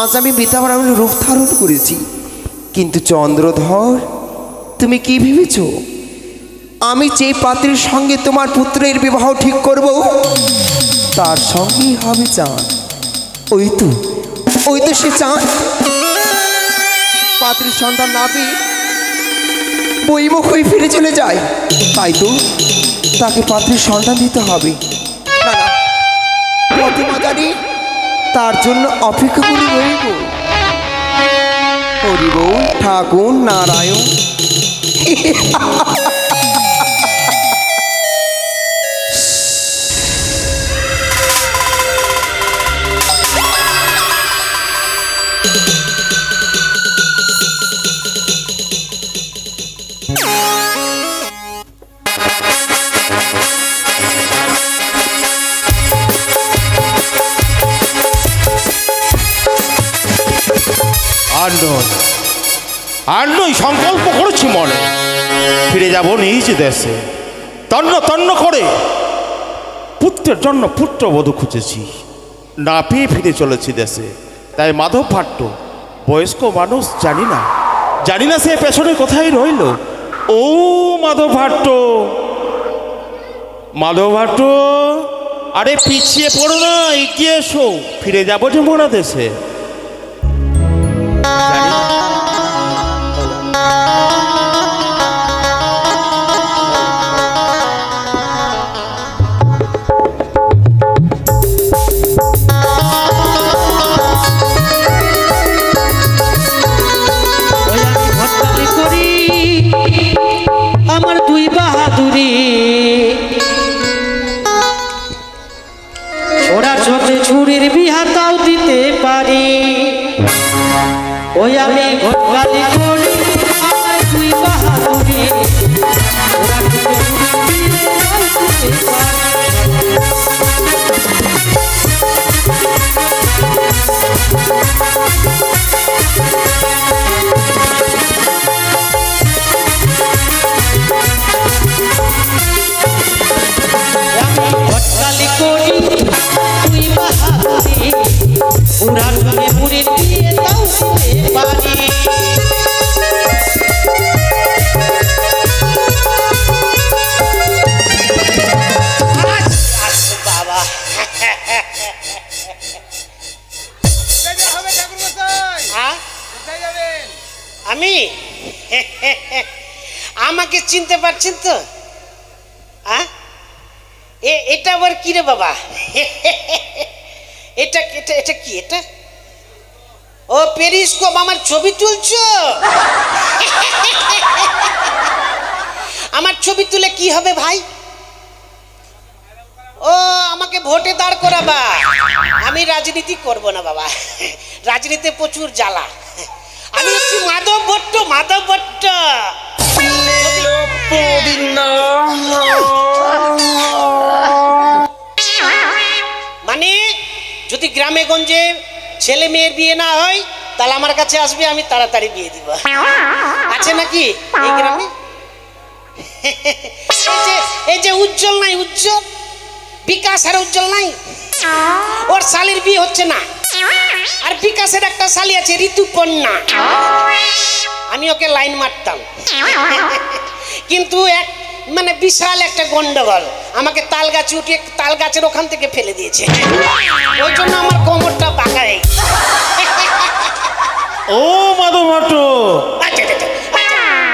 আজ আমি বিদ্যাবাড়ার রূপ ধারণ করেছি, কিন্তু চন্দ্রধর তুমি কি ভেবেছ আমি যে পাত্রের সঙ্গে তোমার পুত্রের বিবাহ ঠিক করব তার সঙ্গেই হবে চাঁদ? ওই তো সে চাঁদ পাত্রের সন্তান না পেয়ে বইমুখ হয়ে ফিরে চলে যায়, তাই তো তাকে পাত্রের সন্তান দিতে হবে। না না, প্রতিমা জানি তার জন্য অপেক্ষা করে রইব। হরি বল ঠাকুর নারায়ণ। আর নই সংকল্প করেছি মনে, ফিরে যাব নিজ দেশে। তন্ন তন্ন করে পুত্রের জন্য পুত্রবধূ খুঁজেছি, না পেয়ে ফিরে চলেছি দেশে। তাই মাধব ভাট্ট বয়স্ক মানুষ, জানি না সে পেছনে কোথায় রইল। ও মাধব ভাট্ট, আরে পিছিয়ে পড়ো না, এগিয়ে এসো, ফিরে যাবো যে মোরা দেশে। আমার দুই বাহাদুরি ওরা চোখে ছুরির বিহাতাও দিতে পারি। ওই আমি ঘটকালি করি আমার দুই বাহাদুরি ওরা চোখে ছুরির বিহাতাও দিতে পারি। ঘটকালি করি তুই বাহাদুরি ওরা চোখে ছুরির বিহাতাও দিতে পারি। আমি আমাকে চিনতে পারছেন তো? এটা আবার কি রে বাবা? এটা এটা এটা কি? এটা ও পেরিস্কোপ, আমার ছবি তুলছো? আমার ছবি তুলে কি হবে ভাই? ও আমাকে ভোটে দাঁড় করাবা? আমি রাজনীতি করব না বাবা, রাজনীতিতে প্রচুর জ্বালা। আমি হচ্ছি মাধব ভট্ট। মানে যদি গ্রামে গঞ্জে ছেলে মেয়ের বিয়ে না হয় তাহলে আমার কাছে আসবে, আমি তাড়াতাড়ি বিয়ে দিব। আছে নাকি এই গ্রামে? এই যে উজ্জ্বল নাই, উজ্জ্বল বিকাশ আর উজ্জ্বল নাই, ওর শালির বিয়ে হচ্ছে না। আর বিকাশের একটা শালি আছে ঋতুপর্ণা, আমি ওকে লাইন মারতাম, কিন্তু এক মানে বিশাল একটা গন্ডগোল, আমাকে তাল গাছে উঠিয়ে তাল গাছের ওখান থেকে ফেলে দিয়েছে। ওই জন্য আমার কোমরটা বাঁকা হয়ে গেছে। ও মাধব ভাট্ট,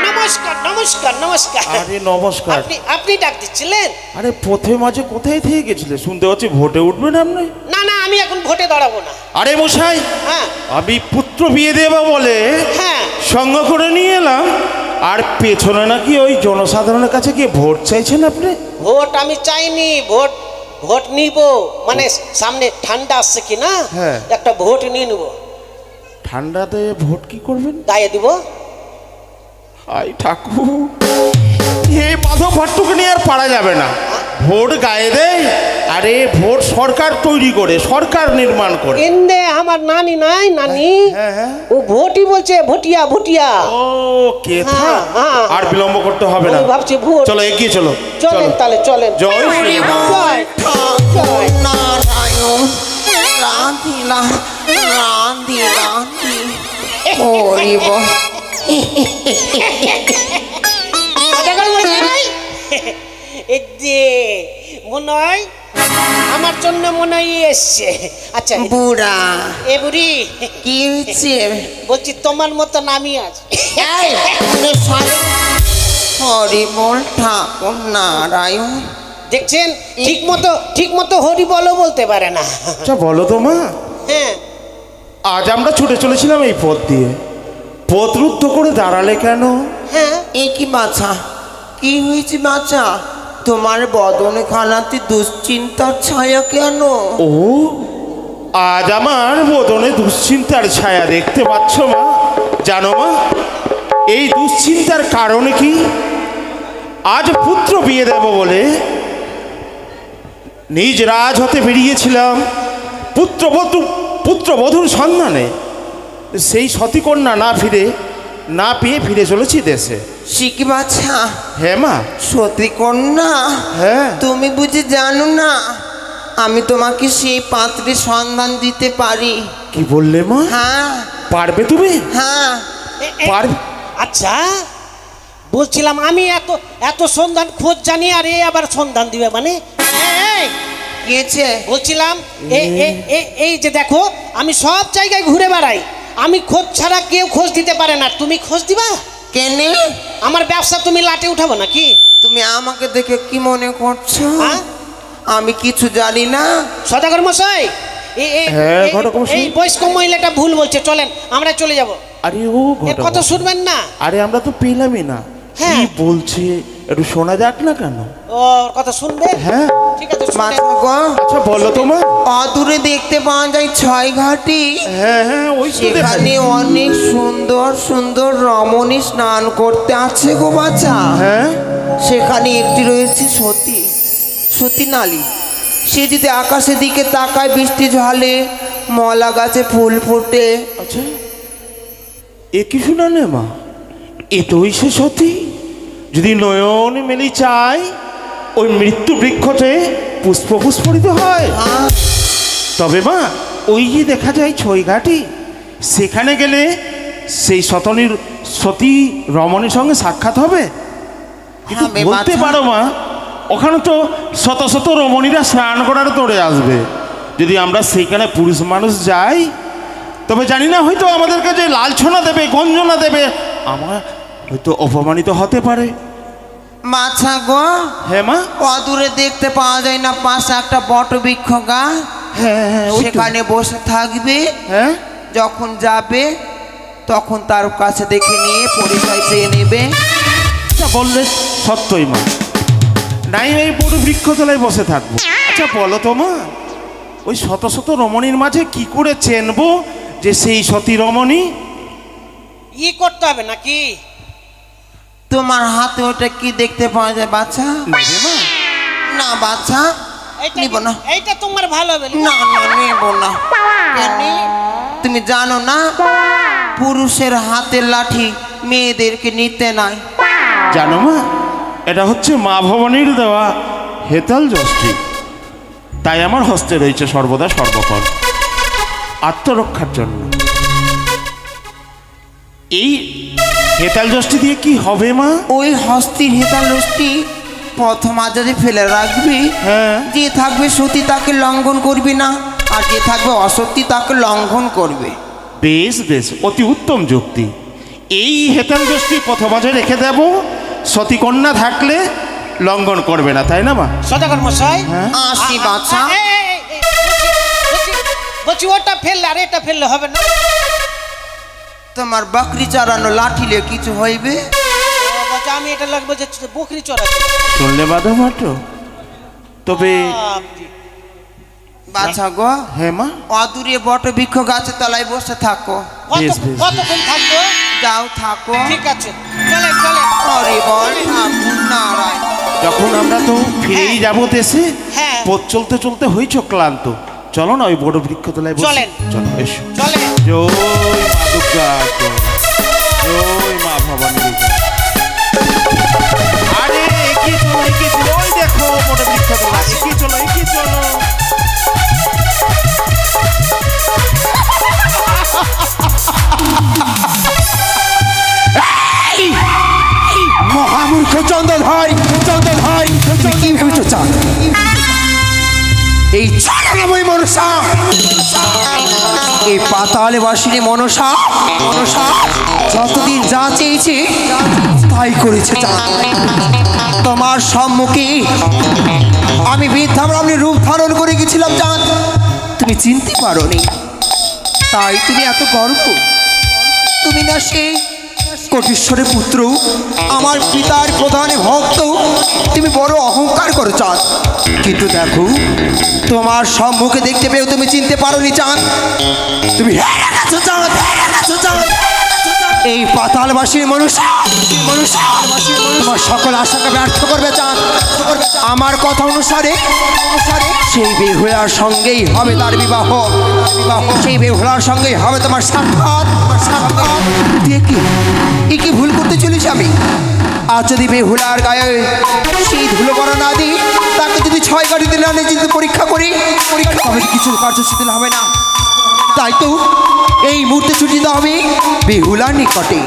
নমস্কার নমস্কার নমস্কার। আরে নমস্কার। আপনি ডাক দিচ্ছিলেন? আরে পথে মাঝে কোথায় থেকে গেছিলে? শুনতে পাচ্ছি ভোটে উঠবেন আপনি? না না, আমি এখন ভোটে দাঁড়াবো না। আরে মশাই, হ্যাঁ আমি পুত্র বিয়ে দেবা বলে হ্যাঁ সঙ্গ করে নিয়ে এলাম, আর পেছনে নাকি ওই জনসাধারণের কাছে গিয়ে ভোট চাইছেন আপনি? ভোট আমি চাইনি, ভোট নিব, মানে সামনে ঠান্ডা আসছে কি না, একটা ভোট নিয়ে নেব। ঠান্ডাতে ভোট কি করবেন? গায়ে দিব। আই ঠাকুর, এই মাধব ভাট্টুকে নিয়ে আর পারা যাবে না। ভোট গায়ে দেয়, আরে ভোট সরকার তৈরি করে, সরকার নির্মাণ করে। এনে আমার নানি নাই, নানি ও ভোটই বলছে, ভোটিয়া ভোটিয়া। ও কেথা, আর বিলম্ব করতে হবে না, ভাবছি ভোট। চলো এগিয়ে চলো, চলেন তাহলে চলেন। জয় শ্রী নারায়ণ রাধিলা রাধে রাধে হরি বল। সদাগর মশাই, এই যে মনে হয় আমার জন্য মনে হয় এসছে। আচ্ছা বুড়া এ বুড়ি, কি হয়েছে? বলছি তোমার মতন আমি আছি। হরি বল ঠাকুর নারায়ণ। দেখছেন, ঠিক মতো হরি বলো বলতে পারে না। আচ্ছা বলো তো মা, হ্যাঁ, আজ আমরা ছুটে চলেছিলাম এই পথ দিয়ে, পথ রুদ্ধ করে দাঁড়ালে কেন? হ্যাঁ, এ কি বাছা, কি হয়েছে বাছা? তোমার বদনে খানাতে দুশ্চিন্তার ছায়া কেন? ও, আজ আমার বদনে দুশ্চিন্তার ছায়া দেখতে পাচ্ছ মা? জানো মা, এই দুশ্চিন্তার কারণ কি? আজ পুত্র বিয়ে দেব বলে নিজ রাজ হতে বেরিয়েছিলাম পুত্রবধূর সন্ধানে। সেই সতীকন্যা না পেয়ে ফিরে চলেছি দেশে। শিখি বাছা, হ্যাঁ মা। সতী কন্যা, হ্যাঁ। তুমি বুঝি জানো না আমি তোমাকে সেই পাত্রের সন্ধান দিতে পারি? কি বললে মা? হ্যাঁ পারবে তুমি? হ্যাঁ পারবে? আচ্ছা বলছিলাম আমি এত সন্ধান খোঁজ জানি, আর এ আবার সন্ধান দিবে মানে? এই, গেছে বলছিলাম এই যে দেখো, আমি সব জায়গায় ঘুরে বেড়াই, আমি খোঁজ ছাড়া কেউ খোঁজ দিতে পারে না। তুমি খোঁজ দিবা? কেনে? আমার ব্যবসা তুমি লাটে উঠাবো নাকি? তুমি আমাকে দেখে কি মনে করছো? হ্যাঁ? আমি কিছু জানি না? সদাগর মশাই, হ্যাঁ, ঘটক মশাই। এই বয়স্ক মহিলাটা ভুল বলছে, চলেন আমরা চলে যাব। আরে ও এর কথা শুনবেন না? আরে আমরা তো পেলামই না, হ্যাঁ। কি বলছে একটু শোনা যাক না কেন? ওর কথা শুনবে? হ্যাঁ। ঠিক আছে, শুনেন। বাছা গো, আচ্ছা বলো তোমার। অদূরে দেখতে পাওয়া যায় ছয় ঘাটি। হ্যাঁ হ্যাঁ, ওই তো দেখা সেখানে যায়। অনেক সুন্দর সুন্দর রমণী স্নান করতে আছে গো বাছা। হ্যাঁ। সেখানে একটি রয়েছে সতী নালী। সে যদি আকাশের দিকে তাকায়, বৃষ্টি ঝালে, মলা গাছে ফুল ফোটে। আচ্ছা, এ কি শোনা নে মা, এ তোই সে সতী। যদি নয়ন মেলি চাই, ওই মৃত্যু বৃক্ষতে পুষ্প পুষ্পরিত হয়। হ্যাঁ, তবে মা, ওই যে দেখা যায় ছয় ঘাটি, সেখানে গেলে সেই সতী রমণীর সঙ্গে সাক্ষাৎ হবে। কিন্তু হবে বলতে বাছা। পারো মা, ওখানে তো শত শত রমণীরা স্নান করার তোড়ে আসবে। যদি আমরা সেইখানে পুরুষ মানুষ যাই, তবে জানি না, হয়তো আমাদের কাছে লালছনা দেবে, গঞ্জনা দেবে, আমার হয়তো অপমানিত হতে পারে। মাছা গো, হ্যাঁ মা। অদূরে দেখতে পাওয়া যায় না পাশে একটা বটবৃক্ষ গাছ? হ্যাঁ হ্যাঁ, ওই তো। সেখানে বসে থাকবে। হ্যাঁ। যখন যাবে তখন তার কাছে দেখে নিয়ে পরিচয় চেয়ে নেবে। আচ্ছা বললে সত্যই মা, নাই এই বড় বৃক্ষতলায় বসে থাকবো। আচ্ছা বলো তো মা, ওই শত শত রমণীর মাঝে কি করে চেনবো যে সেই সতী রমণী? করতে হবে নাকি? তোমার হাতে ওটা কি দেখতে পাওয়া যায় বাচ্চা? নেবে মা? না বাচ্চা, নিব না। এইটা তোমার ভালো হবে না না, নেব না। কেন? তুমি জানো না পুরুষের হাতের লাঠি মেয়েদেরকে নিতে নাই। জানো মা, এটা হচ্ছে মা ভবানীর দেওয়া হেতাল যষ্টি। তাই আমার হস্তে রয়েছে সর্বদা সর্বক্ষণ আত্মরক্ষার জন্য। এই হেতাল যষ্টি দিয়ে কি হবে মা? ওই হস্তির হেতাল রষ্টি প্রথম আজারে ফেলে রাখবি। হ্যাঁ। যে থাকবে সতী তাকে লঙ্ঘন করবি না, আর যে থাকবে অসতী তাকে লঙ্ঘন করবে। বেশ বেশ, অতি উত্তম যুক্তি। এই হেতাল যষ্টি প্রথমাজে রেখে দেব, সতীকন্যা থাকলে লঙ্ঘন করবে না, তাই না মা? সদাগর মশাই, হ্যাঁ। আসি বাচ্চা। বলছি ওটা ফেললে আর এটা ফেললে হবে না? তোমার বকরি চারানো লাঠিলে কিছু হইবে? বলছে আমি এটা লাগবে যে বকরি চড়াতে। শুনলে বাধা মাত্র। তবে বাছা গো, হ্যাঁ মা। অদূরে বটবৃক্ষ গাছের তলায় বসে থাকো। বেশ, বেশ। কতক্ষণ থাকবো? যাও থাকো। ঠিক আছে, চলেন চলেন। হরি বল ঠাকুর নারায়ণ। যখন আমরা তো ফিরেই যাবো দেশে, হ্যাঁ। পথ চলতে চলতে হয়েছ ক্লান্ত, চলো না ওই বড় বৃক্ষতলায় বসি। চলেন। চলো এসো। চলেন। জয় মা দুর্গা, জয় মা ভবানী। আরে এগিয়ে চলো, ওই দেখো বড় বৃক্ষতলা, এগিয়ে চলো। চন্দ্রধর চন্দ্রধর তুমি কি ভেবেছো চাঁদ এই চালাময় মনসা এই পাতালে বাসিনী মনসা মনসা যতদিন যা চেয়েছে তাই করেছে চাঁদ তোমার সম্মুখে আমি বৃদ্ধাব্রাহ্মণের রূপ ধারণ করে গেছিলাম চাঁদ তুমি চিনতে পারোনি তাই তুমি এত গর্ব তুমি না সেই কোটিশ্বরের পুত্র আমার পিতার প্রধান ভক্ত তুমি বড় অহংকার করো চাঁদ কিন্তু দেখো তোমার সম্মুখে দেখতে পেয়েও তুমি চিনতে পারোনি চাঁদ তুমি হেরে গেছো চাঁদ হেরে গেছো চাঁদ এই পাতালবাসীর মনুষ্য তোমার সকল আশাকে ব্যর্থ করবে চাঁদ আমার কথা অনুসারে সেই বেহুলার সঙ্গেই হবে তার বিবাহ সেই বেহুলার সঙ্গেই হবে তোমার সাক্ষাৎ দেখি কি ভুল করতে চলেছি আমি আর যদি বেহুলার গায়ে সেই ধুলো করা না দিই তাকে যদি 6 গাড়ি দিলে আনে যদি পরীক্ষা করি তবে কিছু কার্যসূচি হবে না তাই তো এই মুহূর্তে ছুটি দিতে হবে বেহুলার নিকটে